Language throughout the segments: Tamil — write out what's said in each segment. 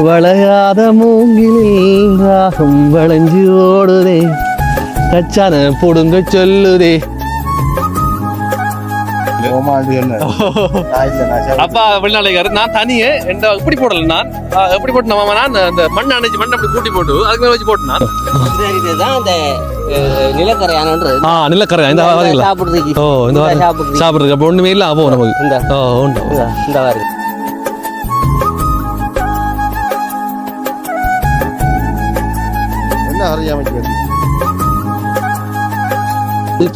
வளையாத மூங்கிலில் ராகம் வளைஞ்சு ஓடுதே கச்சான பொடுங்க சொல்லுதே. அப்பா வெளிநாளைக்காரு நான் தனியே எப்படி போடல நான் எப்படி போட்டு நான் அந்த மண் அணைச்சு மண் அப்படி கூட்டி போட்டு அதுக்கு மேல வச்சு போட்டு நான் நிலக்கரையான நிலக்கரையா இந்த சாப்பிடுறதுக்கு சாப்பிடுறதுக்கு அப்ப ஒண்ணுமே இல்ல ஆகும் நமக்கு உண்டு இந்த வாரு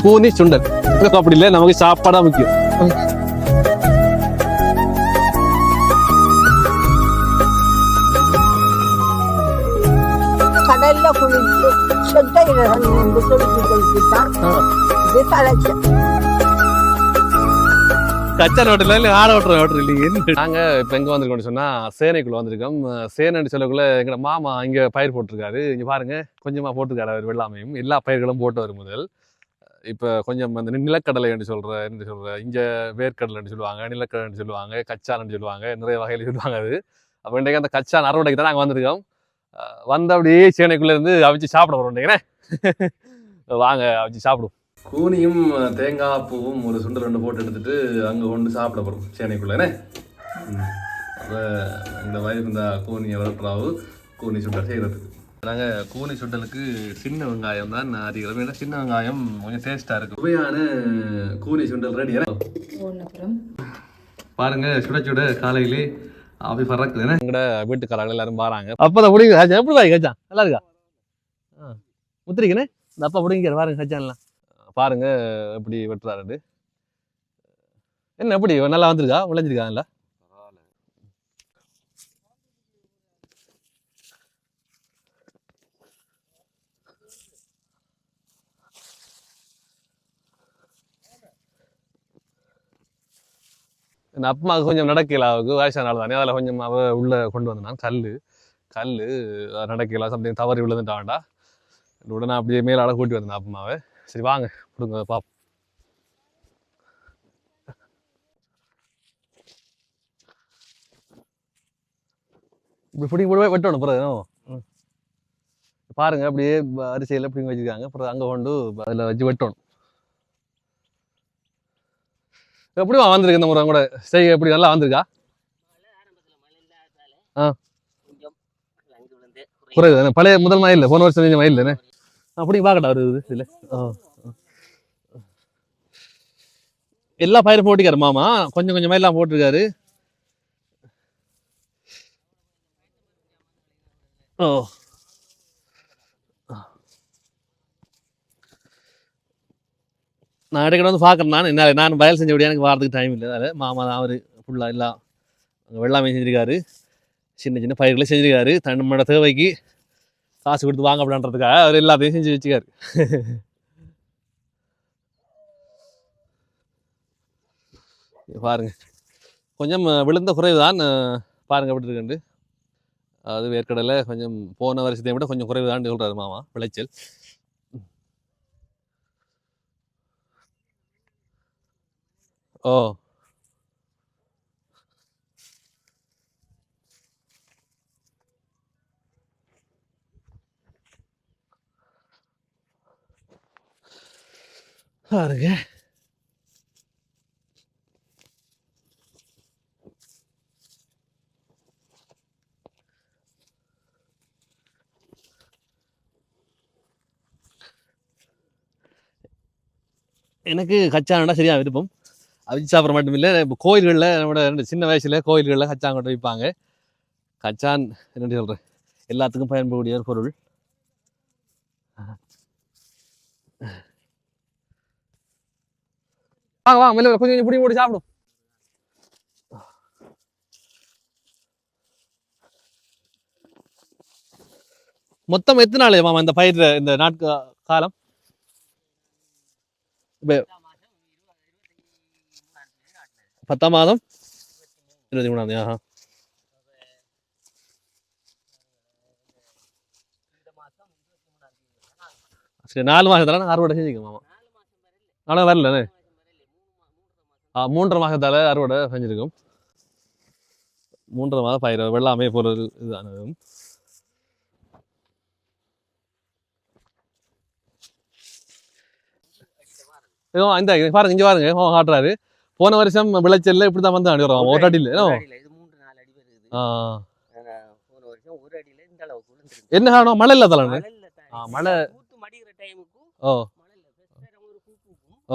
கூனி சுண்டல் அப்படி இல்லை நமக்கு சாப்பாடா முக்கியம். கடல்ல குளிச்சு சொட்டையில கச்சான் ஹோட்டல் இல்லை ஆட ஓட்டுற ஹோட்டல் இல்லைங்க. நாங்க இப்ப எங்க வந்திருக்கோம்னு சொன்னா சேனைக்குள்ள வந்திருக்கோம். சேனைன்னு சொல்லக்குள்ள எங்க மாமா இங்க பயிர் போட்டிருக்காரு. இங்க பாருங்க கொஞ்சமா போட்டிருக்காரு அவர் வெள்ளாமையும் எல்லா பயிர்களும் போட்டு வரும் முதல். இப்போ கொஞ்சம் அந்த நிலக்கடலை என்று சொல்ற இங்க வேர்க்கடலைன்னு சொல்லுவாங்க, நிலக்கடலைன்னு சொல்லுவாங்க, கச்சான்னு சொல்லுவாங்க, நிறைய வகையில சொல்லுவாங்க. அது அப்போ இன்றைக்கு அந்த கச்சான் அறுவடைக்கு தான் நாங்கள் வந்திருக்கோம். வந்த அப்படியே சேனைக்குள்ள இருந்து அவிச்சு சாப்பிட போறோம். வாங்க அவிச்சு சாப்பிடுவோம். கூனியும் தேங்காய் பூவும் ஒரு சுண்டல் ரெண்டு போட்டு எடுத்துட்டு அங்கே கொண்டு சாப்பிட போகிறோம் சேனைக்குள்ளே. அப்போ இந்த வயிறு இந்த கூனியை வளர்க்குறாவு கூனி சுண்டல் செய்கிறதுக்கு நாங்கள் கூனி சுண்டலுக்கு சின்ன வெங்காயம் தான் அதிகம். ஏன்னா சின்ன வெங்காயம் கொஞ்சம் டேஸ்ட்டாக இருக்குது. சுவையான கூனி சுண்டல் ரெடி. பாருங்க சுட சுட காலையிலே அப்படி பறக்குது. எங்கட வீட்டுக்காரர்கள் எல்லாரும் பாருங்க. அப்பதான் பிடிக்குது. எப்படி பாய் கச்சான் நல்லா இருக்கா? முத்திரிக்கண்ணே இந்த அப்பா பிடிங்கிற பாருங்க கச்சான்லாம் பாருங்க எப்படி வெட்டுறாரு. என்ன எப்படி நல்லா வந்திருக்கா விளைஞ்சிருக்காங்கல்ல? என் அப்பாவுக்கு கொஞ்சம் நடக்கல, அவருக்கு வயசானால தானே அதில் கொஞ்சம் அவ உள்ள கொண்டு வந்தான் கல் நடக்கல சம்திங் தவறி விழுந்துட்டான்டா. உடனே அப்படியே மேலால கூட்டி வந்தேன் அப்பாவை. சரி வாங்க கொடுங்க பாப்போம். இப்படி பிடிங்க போய் வெட்டணும் பிறகு பாருங்க அப்படியே அரிசியில் பிடிங்க வச்சுருக்காங்க. அப்புறம் அங்கே கொண்டு அதில் வச்சு வெட்டணும். எப்படிவா வந்திருக்கு இந்த முறை கூட செய்ய எப்படி நல்லா வந்திருக்கா? குறைவு பழைய முதல் மாதிரி இல்லை, போன வருஷம் செஞ்ச மாதிரி இல்லைண்ணே. அப்படி பார்க்கட்டா வருது இல்லை. எல்லா பயிரும் போட்டிக்காரு மாமா, கொஞ்சம் கொஞ்சமாக எல்லாம் போட்டிருக்காரு. ஓ நான் இடைக்கிட்ட வந்து பார்க்குறேன். நான் வயல் செஞ்சபடியா எனக்கு வாரத்துக்கு டைம் இல்லை. அதில் மாமா தான் அவர் ஃபுல்லாக எல்லாம் அங்கே வெள்ளாமை செஞ்சுருக்காரு, சின்ன சின்ன பயிர்களை செஞ்சுருக்காரு. தன்னோட தேவைக்கு காசு கொடுத்து வாங்க அப்படின்றதுக்காக அவர் எல்லாத்தையும் செஞ்சு வச்சுக்காரு. பாருங்க கொஞ்சம் விழுந்த குறைவு தான். பாருங்க அப்படி இருக்குண்டு. அது வேர்க்கடலை கொஞ்சம் போன வருஷத்தை விட கொஞ்சம் குறைவு தான் சொல்கிறாரு மாமா விளைச்சல். ஓ பாருங்க எனக்கு கச்சானடா சரியா விருப்பம். அவிச்சு சாப்பிட்ற மட்டும் இல்லை, இப்போ கோயில்களில் நம்மளோட சின்ன வயசுல கோயில்களில் கச்சான் கொண்டு வைப்பாங்க. கச்சான் என்ன சொல்கிறேன் எல்லாத்துக்கும் பயன்படக்கூடிய ஒரு பொருள். வாங்க வாங்க மெல்ல கொஞ்சம் கொஞ்சம் பிடி போட்டு சாப்பிடும். மொத்தம் எத்தனை நாள் மாமா இந்த பயிர் இந்த நாட்கு காலம்? இப்போ 10ஆம் மாதம் 23ஆம் தேதி. சரி 4 மாதத்தால அறுவடை செஞ்சுக்கோங்க மாமா. நானும் வரலண்ணே. 3.5 மாதத்தால அறுவடை செஞ்சுருக்கோம். 3.5 மாதம் பயிர் வெள்ளாமே போல ஒரு இதுதான் அதுவும். இந்த பாருங்க இங்க பாருங்க காட்டுறாரு. போன வருஷம் விளைச்சல்ல இப்படிதான் வந்து அடி வரும் ஒரு அடியில் இது 3-4 அடி வருது. போன வருஷம் ஒரு அடியில இந்த அளவுக்கு விழுந்துருக்கு. என்ன காரணம்? மழை இல்ல தலை மழை பூத்து மடிகிற டைமுக்கு ஓ மழை இல்ல. பெருசா ஒரு பூக்கும். ஓ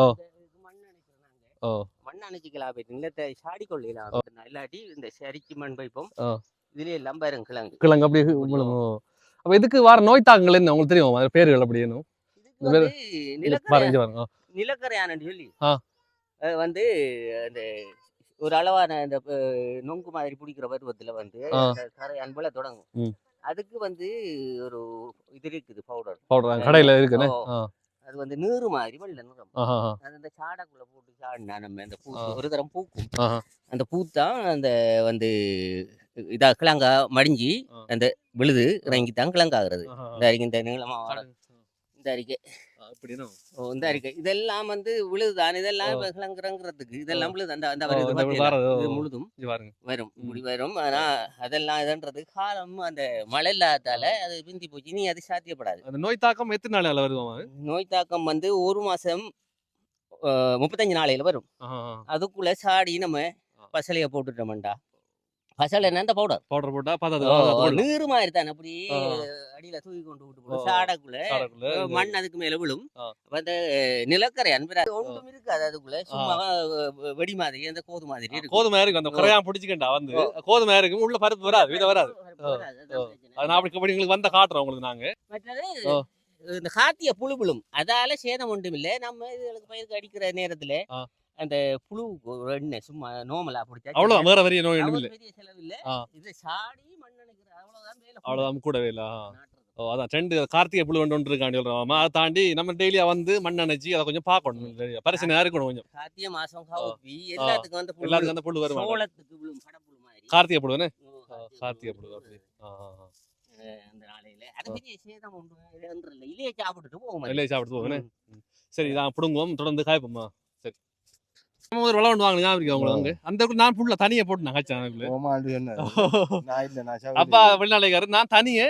மண் அணைக்கிறாங்க. ஓ மண் அணைச்சிக்கலாம் போயிட்டு இல்ல சாடி கொள்ளையிலாம் இல்லாட்டி இந்த சரிக்கு மண் வைப்போம். ஓ இதுல எல்லாம் பாருங்க கிழங்கு அப்படி விழுங்கும். அப்ப இதுக்கு வர நோய் தாக்கங்கள் என்ன உங்களுக்கு தெரியும்? அது பேர்கள் அப்படி என்ன? நிலக்கரையானு சொல்லி வந்து அந்த ஒரு அளவான இந்த நொங்கு மாதிரி பிடிக்கிற பருவத்துல வந்து கரை அன்புல தொடங்கும். அதுக்கு வந்து ஒரு இது இருக்குது பவுடர் கடையில இருக்குன்னு. அது வந்து நீரு மாதிரி வெள்ள நிறம். அது அந்த சாடக்குள்ள போட்டு சாடினா நம்ம அந்த பூ ஒரு தரம் பூக்கும். அந்த பூத்தான் அந்த வந்து இதா கிழங்கா மடிஞ்சி அந்த விழுது இறங்கித்தான் கிழங்காகிறது. இந்த நீளமா இந்த அறிக்கை இந்த அறிக்கை இதெல்லாம் வந்து விழுதுதான். இதெல்லாம் கிழங்குறதுக்கு இதெல்லாம் விழுது அந்த முழுதும் வரும் இப்படி வரும். ஆனா அதெல்லாம் இதுன்றது காலம் அந்த மழை இல்லாதால அது பிந்தி போச்சு. இனி அது சாத்தியப்படாது. அந்த நோய் தாக்கம் எத்தனை நாள் வருது? நோய் தாக்கம் வந்து 1 மாசம் 35 நாளையில வரும். அதுக்குள்ள சாடி நம்ம பசலைய போட்டுட்டோம்டா. பசல என்ன இந்த பவுடர் போட்டா நீரு மாதிரி தானே அப்படி அடியில தூக்கி கொண்டு விட்டு சாடக்குள்ள மண் அதுக்கு மேல விழும். அந்த நிலக்கரை அன்பு ஒன்றும் இருக்காது. அதுக்குள்ள சும்மா வெடி மாதிரி அந்த கோதுமை இருக்கு. அந்த குறையா பிடிச்சிக்கண்டா வந்து கோதுமை இருக்கு. உள்ள பருப்பு வராது, வித வராது. வந்த காட்டுறோம் உங்களுக்கு நாங்க. மற்றது இந்த காத்திய புழு விழும். அதால சேதம் ஒன்றும் இல்லை. நம்ம இதுகளுக்கு பயிருக்கு அடிக்கிற நேரத்துல அந்த புழு எண்ணெய் சும்மா நோமலா பிடிச்சா அவ்வளவு வேற பெரிய நோய் ஒன்றும் இல்லை. பெரிய செலவு இல்லை. இது சாடி மண் நினைக்கிற அவ்வளவுதான் வேலை. அவ்வளவுதான் கூடவே இல்லை. அதான் 2 கார்த்திகை புழு ஒன்று இருக்காண்டி சொல்றோம். அதை தாண்டி நம்ம டெய்லியா வந்து மண் அணைச்சி அதை கொஞ்சம் பார்க்கணும். பரிசனையா இருக்கணும் கொஞ்சம். கார்த்திகை மாசம் எல்லாத்துக்கும் வந்து புழு வரும். சோளத்துக்கு விழும் படப்புழு மாதிரி. கார்த்திகை புழுன்னு கார்த்திகை புழு அப்படி அந்த நாளையில அது பெரிய சேதம் ஒன்று இல்லை. இலையை சாப்பிட்டுட்டு போவோம். இலையை சாப்பிட்டு போவோம். சரி நான் பிடுங்குவோம், தொடர்ந்து காய்ப்போம்மா. சரி ஒரு விளவண்டு வாங்க ஞாபகம் உங்களுக்கு அந்த நான் புள்ள தனியை போட்டு நான் காய்ச்சேன். அப்பா வெளிநாளைக்காரு நான் தனியே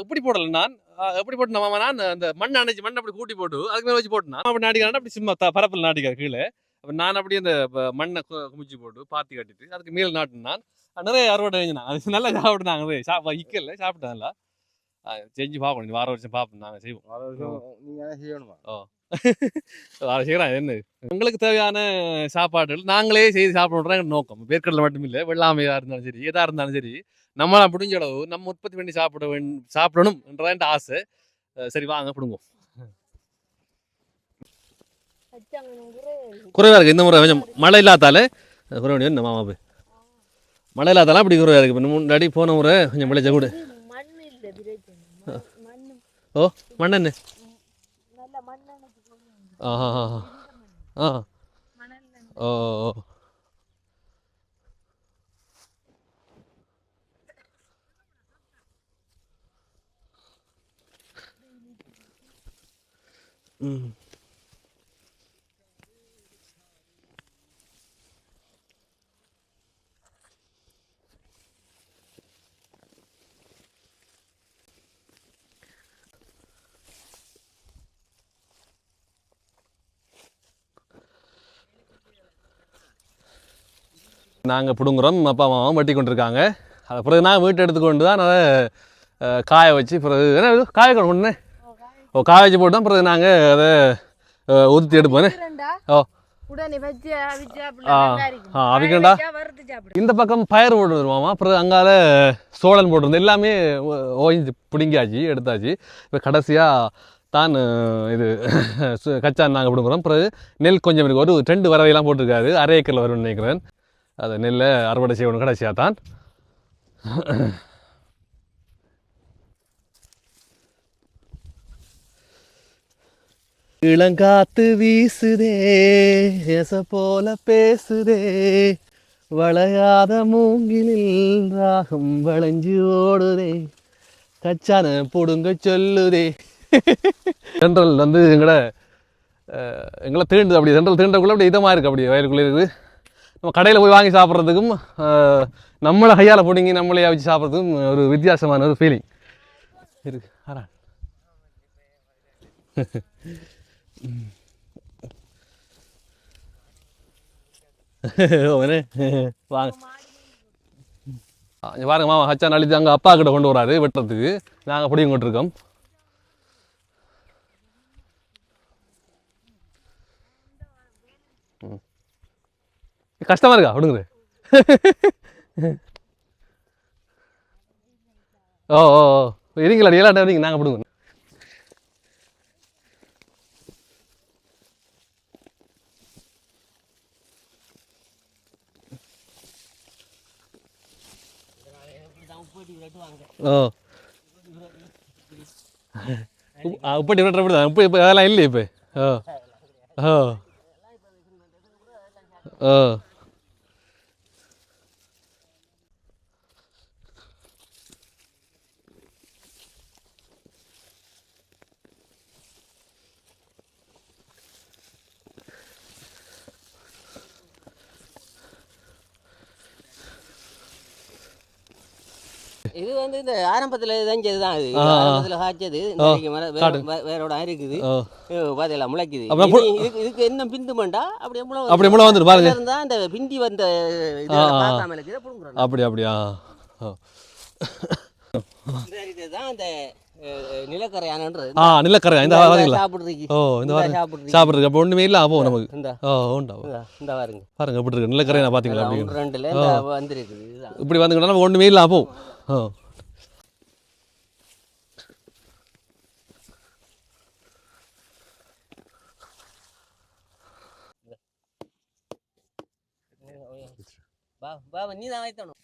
இப்படி போடல. நான் எப்படி போட்டு மாமா நான் அந்த மண் அணைச்சி மண் அப்படி கூட்டி போட்டு அதுக்கு மேலே வச்சு போட்டு நான் அப்படி நாட்டிக்காரன் அப்படி சும்மா பரப்பில் நாட்டிக்காரு கீழே. அப்போ நான் அப்படியே அந்த மண்ணை குமிச்சு போட்டு பாத்தி கட்டிட்டு அதுக்கு மேலே நாட்டினான். நிறைய அறுவடை செஞ்சுனாங்க. அது நல்லா சாப்பிட்டுனாங்க. இக்கல சாப்பிட்டேன்ல. செஞ்சு பார்க்கணும். வார வருஷம் பார்ப்போம். நாங்கள் செய்வோம். செய்யறோம். என்ன உங்களுக்கு தேவையான சாப்பாடுகள் நாங்களே செய்து சாப்பிடுறோம். எங்க நோக்கம் வேர்க்கடலை மட்டும் இல்லை, வெள்ளாமையா இருந்தாலும் சரி, எதா இருந்தாலும் சரி, நம்மளாம் முடிஞ்ச அளவு நம்ம உற்பத்தி பண்ணி சாப்பிடணும் என்றதான் ஆசை. சரி வாங்க பிடுங்குவோம். குறைவா இருக்கு இந்த முறை கொஞ்சம் மழை இல்லாதால குறைவா. என்ன மாமா போய் மழை இல்லாதாலும் அப்படி குறைவா இருக்கு. முன்னாடி போன முறை கொஞ்சம் விளைச்ச கூட. ஓ மண்ணெண்ணு ஓ நாங்கள் பிடுங்குறோம். அப்பா அம்மாவும் வெட்டி கொண்டிருக்காங்க. அது பிறகு நான் வீட்டை எடுத்துக்கொண்டு தான் அதை காய வச்சு பிறகு என்ன காய கொண்டு காய வச்சு போட்டு தான் பிறகு நாங்கள் அதை உதுத்தி எடுப்போம். ஓ அவிக்கண்டா இந்த பக்கம் பயிர் போட்டு வருவாமா. அப்புறம் அங்கால சோழன் போட்டிருந்தோம். எல்லாமே ஓய்ஞ்சு பிடுங்கியாச்சு எடுத்தாச்சு. இப்போ கடைசியாக தான் இது கச்சான் நாங்கள் பிடுங்குறோம். பிறகு நெல் கொஞ்சம் இருக்குது. ஒரு 2 வரவையெல்லாம் போட்டிருக்காரு. அரை ஏக்கரில் வரும்னு நினைக்கிறேன். அதை நெல்லை அறுவடை செய்யணும் கடைசியாக தான். இளங்காத்து வீசுதே எச போல பேசுதே வளையாத மூங்கிலில் ராகம் வளைஞ்சு ஓடுதே கச்சான புடுங்க சொல்லுதே. சென்ட்ரல் வந்து எங்களை தீண்டுது. அப்படி சென்ட்ரல் தீண்டக்குள்ள அப்படி இதமாக இருக்குது. அப்படி வயலுக்குள்ளே இருக்குது. நம்ம கடையில் போய் வாங்கி சாப்பிட்றதுக்கும் நம்மளை கையால் பிடிங்கி நம்மளே வச்சு சாப்பிட்றதும் ஒரு வித்தியாசமான ஒரு ஃபீலிங் இருக்கு. வாங்க பாருங்க மாமா ஹச்சான் அழித்து அங்கே அப்பா கிட்ட கொண்டு வராரு வெட்டுறதுக்கு, நாங்கள் பிடிங்க கொண்டிருக்கோம். கஷ்டமா இருக்கா விடுங்க. ஓ ஓ ஓ இருங்களா எல்லா இருங்க நாங்கள் விடுங்க. ஓ உப்பட்டி விரட்டுற அப்படி தான் இப்போ அதெல்லாம் இல்லையே இப்போ. ஓ ஓ ஓ இது வந்து இந்த ஆரம்பத்தில் செஞ்சது தான். இது ஆரம்பத்தில் காய்ச்சது வேறோட இருக்குது. பாத்தீங்களா முளைக்குது. இதுக்கு என்ன பிந்து மண்டா அப்படியே முளை வந்துட்டு பாருங்க. இருந்தா அந்த பிந்தி வந்த பார்க்காம இருக்குது புடுங்குறோம். அப்படியா இதுதான் அந்த நிலக்கரையானன்றது. நிலக்கரை இந்த சாப்பிடுறதுக்கு. ஓ இந்த சாப்பிடுறதுக்கு அப்போ ஒண்ணுமே இல்லை. அப்போ நமக்கு இந்த உண்டா இந்த பாருங்க பாருங்க எப்படி இருக்கு நிலக்கரை பார்த்தீங்களா? அப்படி ரெண்டுல வந்துருக்குது. இப்படி வந்துக்கிட்டா நமக்கு ஒண்ணுமே இல்லை. அப்போ நீ தான் வைத்தணும்.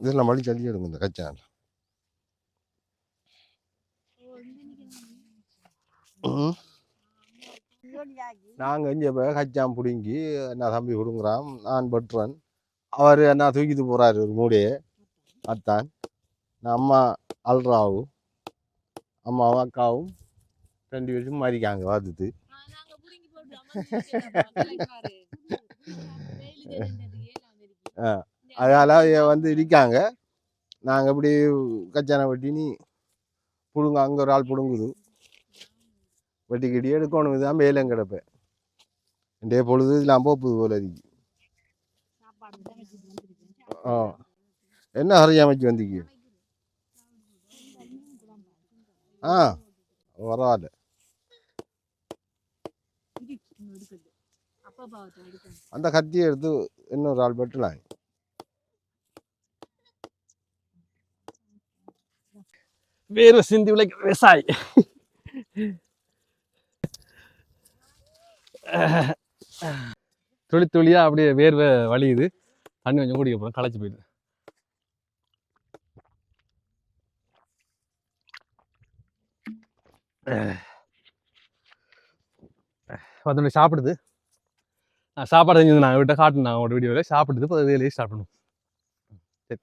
இதெல்லாம் மழை சளி எடுங்க இந்த கச்சான். நாங்கள் இங்கே போய் கச்சான் பிடுங்கி என்ன தம்பி கொடுங்குறான், நான் பட்டுறேன். அவர் என்ன தூக்கிட்டு போகிறாரு ஒரு மூடையே. அத்தான் நான் அம்மா அல்றாவும் அம்மாவும் அக்காவும் 2 பேரும் மாறிக்காங்க பார்த்துட்டு. அதனால் வந்து இருக்காங்க. நாங்கள் இப்படி கச்சானை வெட்டி நீ பிடுங்க, அங்கே ஒரு ஆள் பிடுங்குது, வெட்டிக்கிட்டி எடுக்கணும். இதுதான் வேலையும் கிடப்பேன். இன்றைய பொழுது இதெல்லாம் போகுது போல இருக்கு. என்ன ஹரியா அமைச்சு வந்தீங்க? பரவாயில்ல. அந்த கத்தியை எடுத்து இன்னொரு ஆள் வெட்டலாம். வேறு சிந்தி உழைக்கிற விவசாயி. துளி துளியா அப்படியே வேர்வை வலியுது. தண்ணி கொஞ்சம் குடிக்க போகிறோம், களைச்சி போயிடுது. அதோட சாப்பிடுது. சாப்பாடு செஞ்சது நான் விட்ட காட்டணும். நான் ஒரு வீடியோவில் சாப்பிடுது. இப்போ வேலையே ஸ்டார்ட் பண்ணும். சரி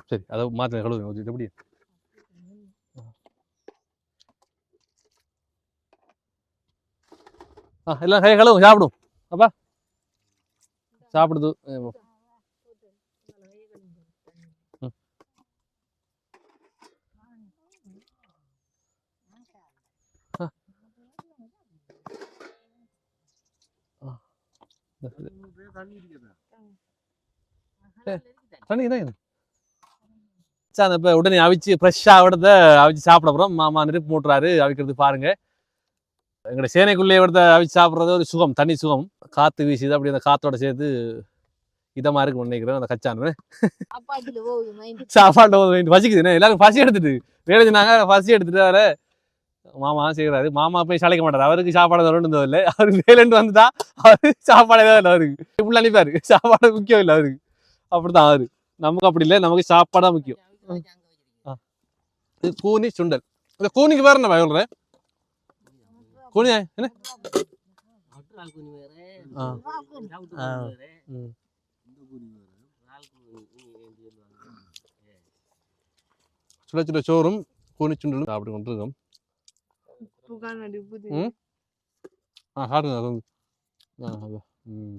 சரி அதை மாற்ற கழுவு எப்படி எல்லாம் கை கழுவும் சாப்பிடும். அப்பா சாப்பிடுது. தண்ணி தான் இப்போ உடனே அவிச்சு ஃப்ரெஷ்ஷாக விடத்தை அவிச்சு சாப்பிட போகிறோம். மாமா நெருப்பு மூட்டுறாரு அவிக்கிறது பாருங்க. எங்களோட சேனைக்குள்ளே விடத்தை அவிச்சு சாப்பிட்றது ஒரு சுகம், தனி சுகம். காற்று வீசுது, அப்படி அந்த காற்றோட சேர்த்து இதமாக இருக்குன்னு நினைக்கிறேன். அந்த கச்சான் சாப்பாடு பசிக்குது. எல்லாரும் பசி எடுத்துட்டு வேலை சொன்னாங்க. பசி எடுத்துட்டு வர மாமா செய்கிறாரு. மாமா போய் சளைக்க மாட்டார். அவருக்கு சாப்பாடு தரணும் இல்லை. அவருக்கு வேலைன்னு வந்துட்டா அவரு சாப்பாடு ஏதாவது இல்லை. அவருக்கு இப்படி நினைப்பாரு. சாப்பாடு முக்கியம் இல்லை அவருக்கு. அப்படித்தான் அவரு. நமக்கு அப்படி இல்லை, நமக்கு சாப்பாடு தான் முக்கியம். இது கூனி சுண்டல். இந்த கூனிக்கு வேற என்ன சொல்றேன்? கூனி என்ன சுட சுட சோறும் கூனிச்சுண்டலும் சாப்பிட்டு கொண்டிருக்கோம். ம் சாப்பிடுங்க அது. ம்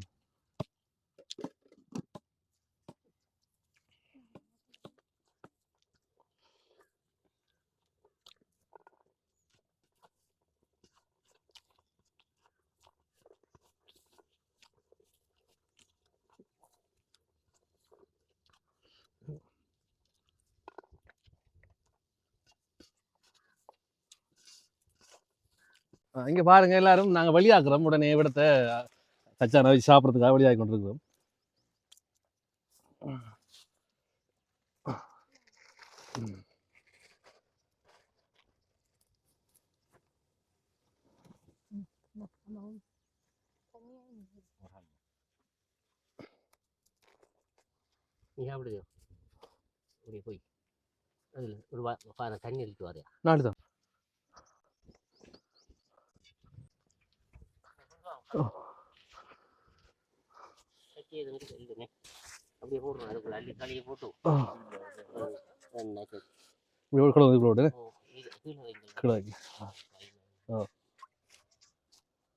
இங்கே பாருங்க எல்லாரும் நாங்கள் வெளியாக்குறோம். உடனே விடத்தை கச்சான வச்சு சாப்பிட்றதுக்காக வெளியாகி கொண்டிருக்கிறோம். நீ சாப்பிடுங்க இப்படி போய் அதில் ஒரு பானை தண்ணி எடுத்து வரையா நாலு தான். அப்படியே போடுறோம் அதுக்குள்ள அள்ளி களியை போட்டு இவ்வளோ கடை இவ்வளோ கடை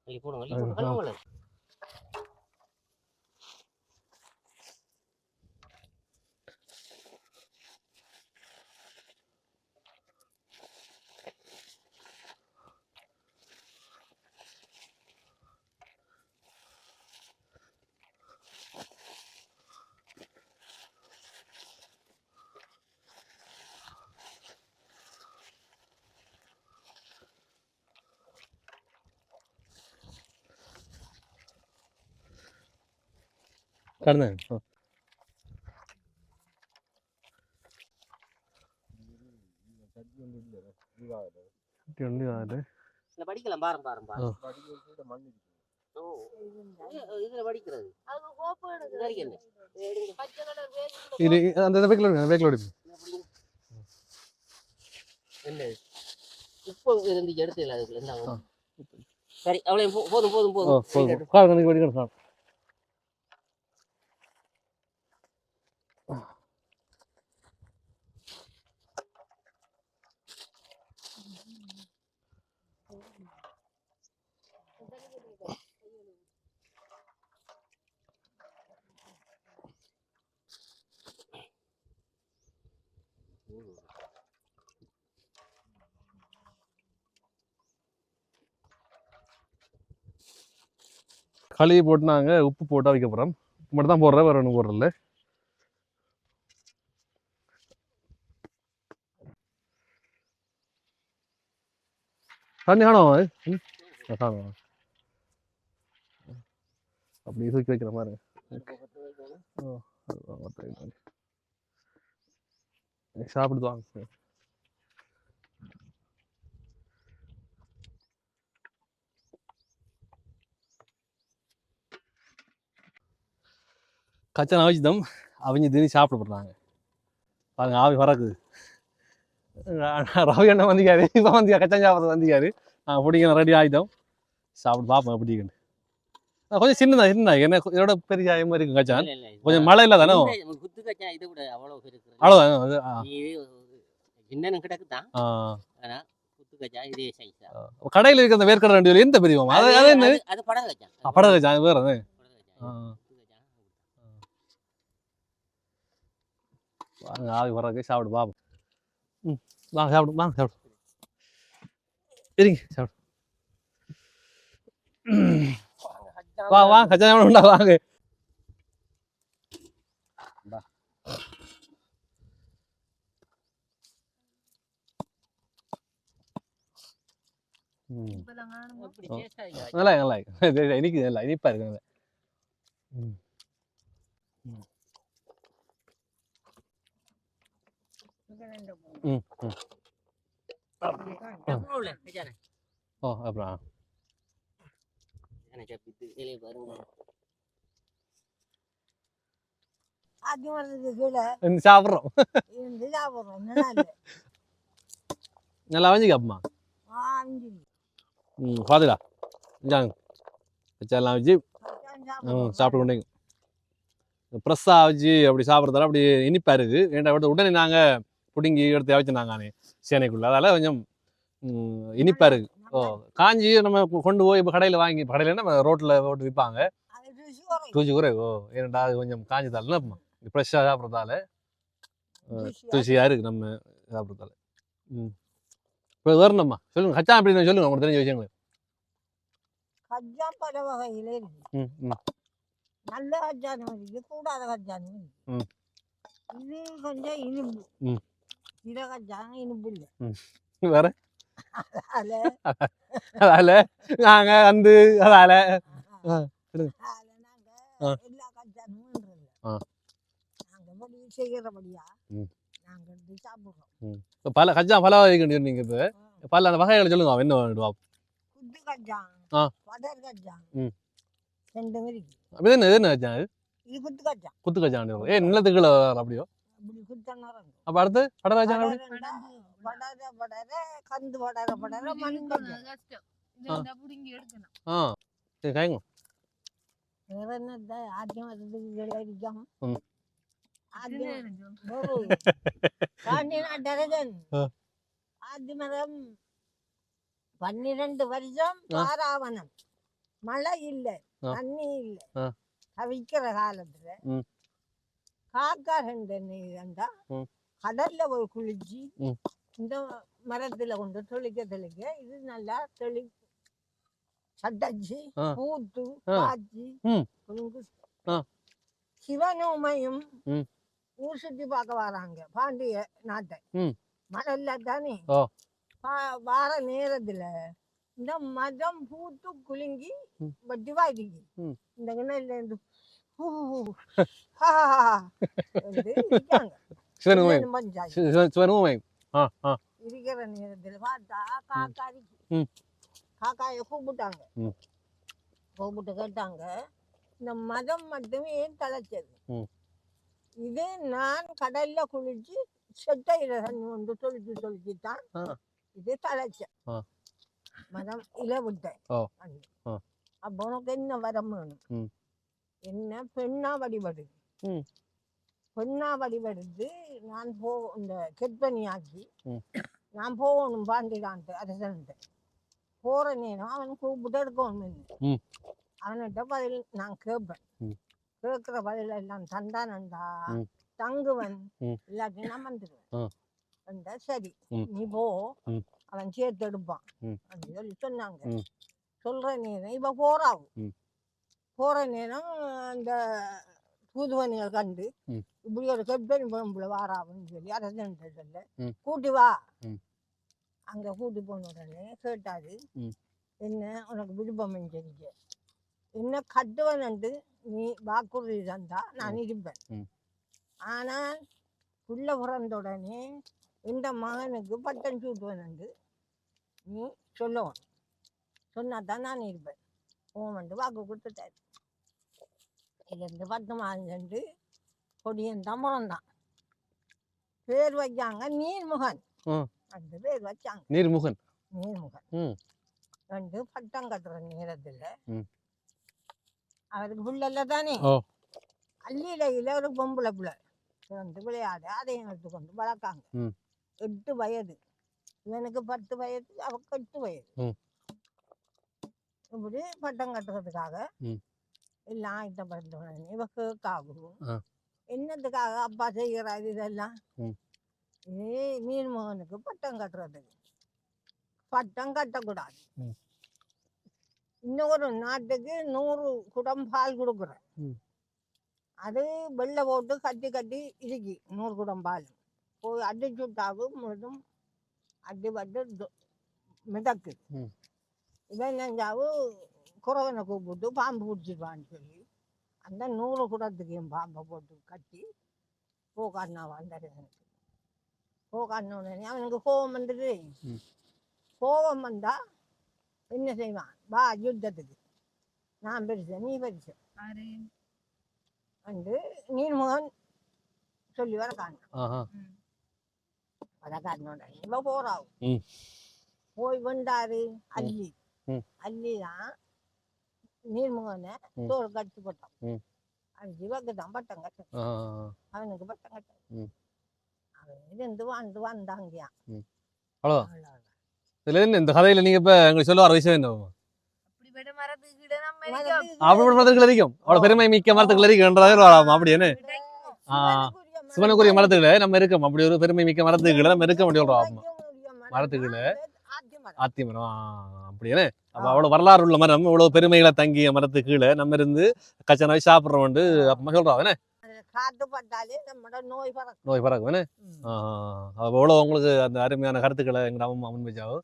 அள்ளி போடுங்க அள்ளி போட்டு கழுவுங்கள. கடந்தேன். படிக்கலாம் பாரம் பாரம் பாரம் இதுல படிக்கிறது இது அந்த பேக்கில் என்ன இப்போ இருந்துச்சு எடுத்துல அதுக்குள்ள என்ன சரி அவ்வளோ போதும் போதும் போதும் போதும். களி போட்டு நாங்கள் உப்பு போட்டு வைக்க போகிறோம். உப்பு மட்டும் தான் போடுறேன், வேறு ஒன்றும் போடுறதில்ல. தண்ணி காணும் காணும் அப்படி தூக்கி வைக்கிற மாதிரி. சாப்பிடுது வாங்க. கச்சா வச்சுதோம் அவங்க திடீர்னு சாப்பிட போடுறாங்க. பாருங்க ஆவி பறக்குது. ரவி அண்ணன் வந்திக்காரு, இப்போ வந்து கச்சா சாப்பிட்றது வந்திக்காரு. நாங்கள் பிடிக்கணும் ரெடி ஆகிட்டோம். சாப்பிட்டு பார்ப்போம் எப்படின்னு. கொஞ்சம் சின்னதா சின்ன என்ன இதோட பெரிய மாதிரி இருக்கும் கச்சா. கொஞ்சம் மழை இல்லை தானே அவ்வளோதான். கடையில் இருக்கிற அந்த வேர்க்கடை ரெண்டு எந்த பெரியவா அது என்ன படகு கச்சா அது வேறு. வாங்க ஆவி வர்றதுக்கு சாப்பிடு பாப்போம். ம் வாங்க சாப்பிடு வாங்க சாப்பிடு இருங்க சாப்பிடு. வா வாங்க கச்சா உண்டா வாங்க. நல்லா நல்லா இன்னைக்கு நல்லா இனிப்பா இருக்கு. ஓ அப்புறம் சாப்பிட்றோம் நல்லா வஞ்சி காப்புமா. பாத்துடா இந்தாங்க எல்லாம் வச்சு சாப்பிட்டு கொண்டீங்க. ப்ரெஸ்ஸாக வச்சு அப்படி சாப்பிட்றதால அப்படி இனிப்பாக இருக்குது. ஏன்டா விட்டு உடனே நாங்கள் பிடுங்கி எடுத்து வச்சுருந்தாங்க நானே சேனைக்குள்ளே, அதால் கொஞ்சம் இனிப்பாக இருக்குது. காஞ்சி நம்ம கொண்டு போய் இப்போ கடையில் வாங்கி, கடையில் நம்ம ரோட்டில் போட்டு விற்பாங்க, ருசி குறைவு. ஏன்டா அது கொஞ்சம் காஞ்சி தாள்னா ஃப்ரெஷ்ஷாக சாப்பிட்றதால ருசியாக இருக்குது நம்ம சாப்பிட்றதால. இப்போ வரணும்மா சொல்லுங்கள், கச்சான் அப்படின்னு சொல்லுங்கள், உங்களுக்கு தெரிஞ்ச விஷயங்கள். கஜ்ஜான் பல வகையில இருக்கு. நல்ல கஜ்ஜானும் இருக்கு, கூடாத கஜ்ஜானும் இருக்கு. இது கொஞ்சம் இனிப்பு. சில கஜ்ஜான் இனிப்பு இல்லை. வேற அதால அதால நாங்க வந்து அதால நாங்க எல்லா கஜ்ஜானும் நாங்க படி செய்யறபடியா நாங்க எடுத்து சாப்பிடுறோம். பல கஜ்ஜான் பல வகை நீங்க இப்போ பல அந்த வகைகளை சொல்லுங்க, என்ன வேணும்? குத்து கஜ்ஜான், படர் கஜ்ஜான், ரெண்டும் இருக்கு. அப்படி என்ன என்ன கஜ்ஜான் இது? இது குத்து கஜ்ஜான். குத்து கஜ்ஜான் நிலத்துக்குள்ள அப்படியோ? அப்படி குத்தனா அப்ப அடுத்து படர் கஜ்ஜான் எப்படி? படர கந்து படர மண் கஜ்ஜான். சரி கைங்க. வேற என்ன ஆദ്യം அதுக்கு കഴിക്കാം. ஆதிமரம் 12 வருஷம் பாராவனம், மழை இல்ல, தண்ணி இல்ல, தவிக்கிற காலத்துல காக்கா 2 இருந்தா கடல்ல போய் குளிச்சு இந்த மரத்துல கொண்டு தெளிக்க இது நல்லா சட்டச்சு பூத்து காய்ச்சி சிவனுமையும் ஊர் சுத்தி பார்க்க வராங்க பாண்டிய நாட்டை. மழை இல்ல தானே, வார நேரத்துல இந்த மதம் பூத்து குலுங்கி வட்டிவா இருக்கு. இந்த கிணறுல இருந்து இருக்கிற நேரத்துல பார்த்தா காக்காய கூப்பிட்டாங்க. கூப்பிட்டு கேட்டாங்க, இந்த மதம் மட்டுமே ஏன் தலைச்சது? இது நான் கடல்ல குளிச்சு செட்டையில தண்ணி வந்து தொளிச்சுதான் இது தலைச்சேன். மதம் இல விட்டேன். அப்ப உனக்கு என்ன வரம் வேணும்? என்ன பெண்ணா வடிவடுது. பெண்ணா வடிவெடுத்து நான் இந்த கெட்பணியாக்கி நான் போகணும் பாண்டிடான்ட்டு அரசன்ட்டு. போற நேரம் அவன் கூப்பிட்டு எடுக்கணும். அவன்கிட்ட பதில் நான் கேட்பேன். கேட்கிற பதில் எல்லாம் தந்தானண்டா தங்குவன், எல்லாத்தையும் நான் வந்துடுவேன். சரி நீ போ, அவன் சேர்த்து எடுப்பான் அப்படின்னு சொல்லி சொன்னாங்க. சொல்ற நேரம் இப்ப போற நேரம் அந்த தூதுவனிகள் கண்டு இப்படி ஒரு கெட்பனி பொம்பளை வாரான்னு சொல்லி அரசன் சொல்ல கூட்டி வா. அங்க கூட்டி போன உடனே கேட்டாரு, என்ன உனக்கு விருப்பம் செஞ்சு என்ன கட்டுவனண்டு நீ வாக்குறுதி தந்தா நான் இருப்பேன். ஆனா புள்ள பிறந்த உடனே இந்த மகனுக்கு பட்டம் சூட்டுவனண்டு நீ சொல்லணும், சொன்னாதான் நான் இருப்பேன். ஓமண்டு வாக்கு கொடுத்துட்டாரு. இதுலேருந்து 10 மாதம் சென்று கொடியன் தான் பிறந்தான். பேர் வச்சாங்க நீர்முகன். அந்த பேர் வச்சாங்க நீர்முகன். ரெண்டு பட்டம் கட்டுற நேரத்துல அவருக்கு புள்ள தானே, அள்ளியில ஒரு பொம்பளை பிள்ளை வந்து விளையாடு அதையும் எடுத்துக்கொண்டு வளர்க்காங்க. 8 வயது, இவனுக்கு 10 வயது, அவருக்கு 8 வயது. இப்படி பட்டம் கட்டுறதுக்காக எல்லாம் ஆயத்தப்படுத்த இவ கேட்காகும். என்னத்துக்காக அப்பா செய்கிறாரு இதெல்லாம்? நீர்மோகனுக்கு பட்டம் கட்டுறதுக்கு. பட்டம் கட்டக்கூடாது. இன்னொரு நாட்டுக்கு 100 குடம் பால் கொடுக்குறேன். அது வெள்ளை போட்டு கட்டி இருக்கு 100 குடம் பால். போய் அடிச்சுட்டாவும் முழுதும் அடிபட்டு மிதக்கு. இவன் நெஞ்சாவும் குறவனை கூப்பிட்டு பாம்பு பிடிச்சிடுவான்னு சொல்லி அந்த 100 குடத்துக்கையும் பாம்பை போட்டு கட்டி போக்காடினாவா அந்த அரசனுக்கு. போக்காடின உடனே அவனுக்கு கோபம் வந்துடுது. கோபம் வந்தா என்ன செய்வான்? வா யுத்தத்துக்கு, நான் பெருசு நீ பெருசு வந்து நீர்முகன் சொல்லி வர காரணம். வர காரணம் இவ போறாவும் போய் வந்தாரு அள்ளிதான் நீர்முகனை தோல் கட்டு போட்டான். அது ஜீவாக்கு தான் பட்டம் கட்ட அவனுக்கு பட்டம் கட்ட அவன் இருந்து வந்தாங்கயா அவ்வளோ இதுல என்ன இந்த கதையில நீங்க இப்ப எங்களுக்கு சொல்ல வர விஷயம் என்ன அப்படி மரத்துக்கள் இருக்கும் அவ்வளவு பெருமை மிக்க மரத்துக்கள் இருக்குன்றதே வராம அப்படி என்ன சிவனுக்குரிய மரத்துக்களை நம்ம இருக்கோம் அப்படி ஒரு பெருமை மிக்க மரத்துக்களை நம்ம இருக்க முடியும் மரத்துக்களை ஆத்தி மரம் அப்படி என்ன அப்ப அவ்வளவு வரலாறு உள்ள மரம் இவ்வளவு பெருமைகளை தங்கிய மரத்துக்குள்ள நம்ம இருந்து கச்சனாவை சாப்பிடுறோம் அப்பமா சொல்றோம் என்ன காத்து பட்டாலே நம்மட நோய் பறக்கும் என்ன அவ்வளவு உங்களுக்கு அந்த அருமையான கருத்துக்களை எங்க அம்மா முன்வச்சாவோ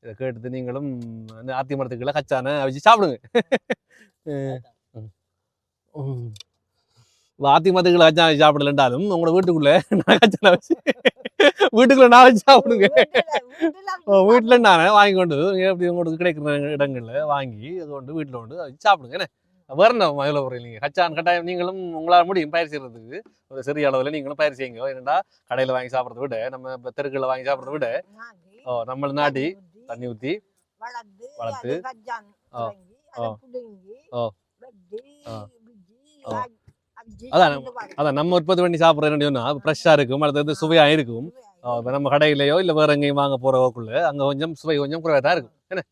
இதை கேட்டு நீங்களும் அந்த ஆத்தி மரத்துக்களை கச்சான வச்சு சாப்பிடுங்க ஆத்தி மரத்துக்களை கச்சா வச்சு சாப்பிடலன்றாலும் உங்களோட வீட்டுக்குள்ள நான் கச்சான வச்சு வீட்டுக்குள்ள நான் வச்சு சாப்பிடுங்க வீட்டுல நானே வாங்கி கொண்டு எப்படி உங்களுக்கு கிடைக்கிற இடங்கள்ல வாங்கி அது கொண்டு வீட்டுல கொண்டு வச்சு சாப்பிடுங்க என்ன வேற என்ன மயில போறீங்க கச்சான் கட்டாயம் நீங்களும் உங்களால் முடியும் பயிர் செய்யறதுக்கு ஒரு சிறிய அளவுல நீங்களும் பயிர் செய்யுங்க என்னடா கடையில வாங்கி சாப்பிட்றத விட நம்ம தெருக்களை வாங்கி சாப்பிட்றத விட நம்ம நாட்டி தண்ணி ஊத்தி வளர்த்து அதான் நம்ம உற்பத்தி பண்ணி சாப்பிட்றேன்னு சொன்னா ஃப்ரெஷ்ஷா இருக்கும் அடுத்தது சுவையா இருக்கும் நம்ம கடையிலயோ இல்ல வேற எங்கேயும் வாங்க போறவக்குள்ள அங்க கொஞ்சம் சுவை கொஞ்சம் குறைவா தான் இருக்கும் என்ன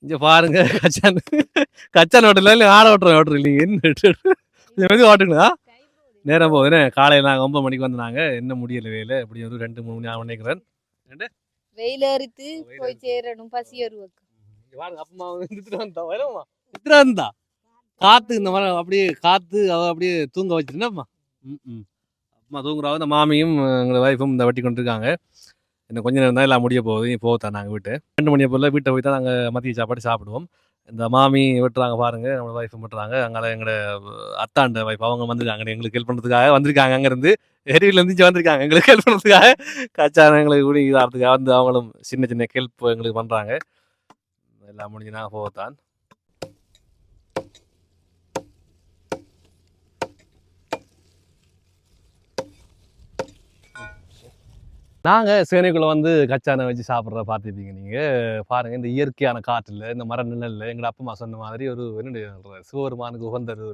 இங்க பாருங்க கச்சான் ஓட்டல இல்ல ஆட ஓட்டுறோம் இல்லைங்க என்ன ஓட்டுங்களா நேரம் போகுது என்ன காலையில நாங்க 9 மணிக்கு வந்தாங்க என்ன முடியல வேலை எப்படி ஒரு 2-3 மணி ஆகும் நினைக்கிறேன் வெயில் அரித்து போய் சேரணும் பசி வருவாங்க பாருங்க அப்பமா வந்தா காத்து இந்த மாதிரி அப்படியே காத்து அவ அப்படியே தூங்க வச்சிருந்தா அம்மா தூங்குறாங்க இந்த மாமியும் எங்களை வைஃபும் இந்த வட்டி கொண்டு இருக்காங்க இன்னும் கொஞ்சம் நேரம் தான் எல்லாம் முடிய போகுது போத்தான் நாங்கள் வீட்டு 2 மணி போல வீட்டை போய் தான் நாங்கள் மதிய சாப்பாடு சாப்பிடுவோம் இந்த மாமி வெட்டுறாங்க பாருங்க நம்மளோட வைஃபும் வெட்டுறாங்க அங்கே எங்களோட அத்தாண்ட வைஃப் அவங்க வந்திருக்காங்க எங்களுக்கு ஹெல்ப் பண்ணுறதுக்காக வந்திருக்காங்க அங்கேருந்து எரிவில் இருந்து வந்திருக்காங்க எங்களுக்கு ஹெல்ப் பண்ணுறதுக்காக கச்சான எங்களுக்கு கூட இதாகிறதுக்காக வந்து அவங்களும் சின்ன சின்ன ஹெல்ப் எங்களுக்கு பண்ணுறாங்க எல்லாம் முடிஞ்சு நாங்கள் போகத்தான் நாங்கள் சேனைக்குள்ளே வந்து கச்சானை வச்சு சாப்பிட்றத பார்த்துருப்பீங்க நீங்கள் பாருங்கள் இந்த இயற்கையான காற்றில் இந்த மர நிழலில் எங்கள் அப்பா அம்மா சொன்ன மாதிரி ஒரு என்ன சொல்கிறது சிவபெருமானுக்கு உகந்த ஒரு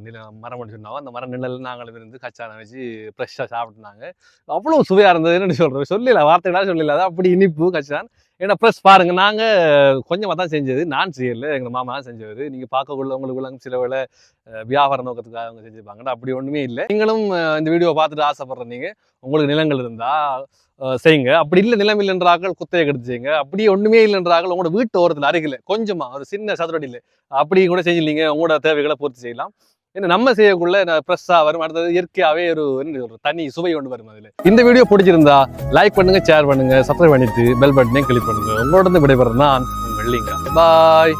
மரம் சொன்னாவோ அந்த மர நிழலில் நாங்களும் இருந்து கச்சானை வச்சு ஃப்ரெஷ்ஷாக சாப்பிட்டுனாங்க அவ்வளோ சுவையாக இருந்தது என்ன சொல்கிறேன் சொல்லல வார்த்தைகளாக சொல்லல அது அப்படி இனிப்பு கச்சான் ஏன்னா ப்ளஸ் பாருங்கள் நாங்கள் கொஞ்சமாக தான் செஞ்சது நான் செய்யலை எங்கள் மாமா தான் செஞ்சது நீங்கள் பார்க்கக்குள்ள உங்களுக்குள்ள சில வேலை வியாபார நோக்கத்துக்காக அவங்க செஞ்சுருப்பாங்க அப்படி ஒன்றுமே இல்லை நீங்களும் இந்த வீடியோ பார்த்துட்டு ஆசைப்படுற நீங்கள் உங்களுக்கு நிலங்கள் இருந்தால் செய்யுங்க அப்படி இல்லை நிலம் இல்லைன்றார்கள் குத்தையை கெடுத்து செய்யுங்க அப்படி ஒன்றுமே இல்லைன்றார்கள் உங்களோட வீட்டு ஓரத்தில் அருகில் கொஞ்சமாக ஒரு சின்ன சதுரடியில் அப்படி கூட செஞ்சில்லைங்க உங்களோட தேவைகளை பூர்த்தி செய்யலாம் ஏன்னா நம்ம செய்யக்குள்ள ஃப்ரெஷ்ஷாக வரும் அடுத்தது இயற்கையாகவே ஒரு தனி சுவை கொண்டு வரும் அதில் இந்த வீடியோ பிடிச்சிருந்தா லைக் பண்ணுங்க ஷேர் பண்ணுங்க சப்ஸ்கிரைப் பண்ணிட்டு பெல் பட்டனையும் கிளிக் பண்ணுங்க உங்களோட விடைபெறேன் நான் உங்கள் லிங்கா பாய்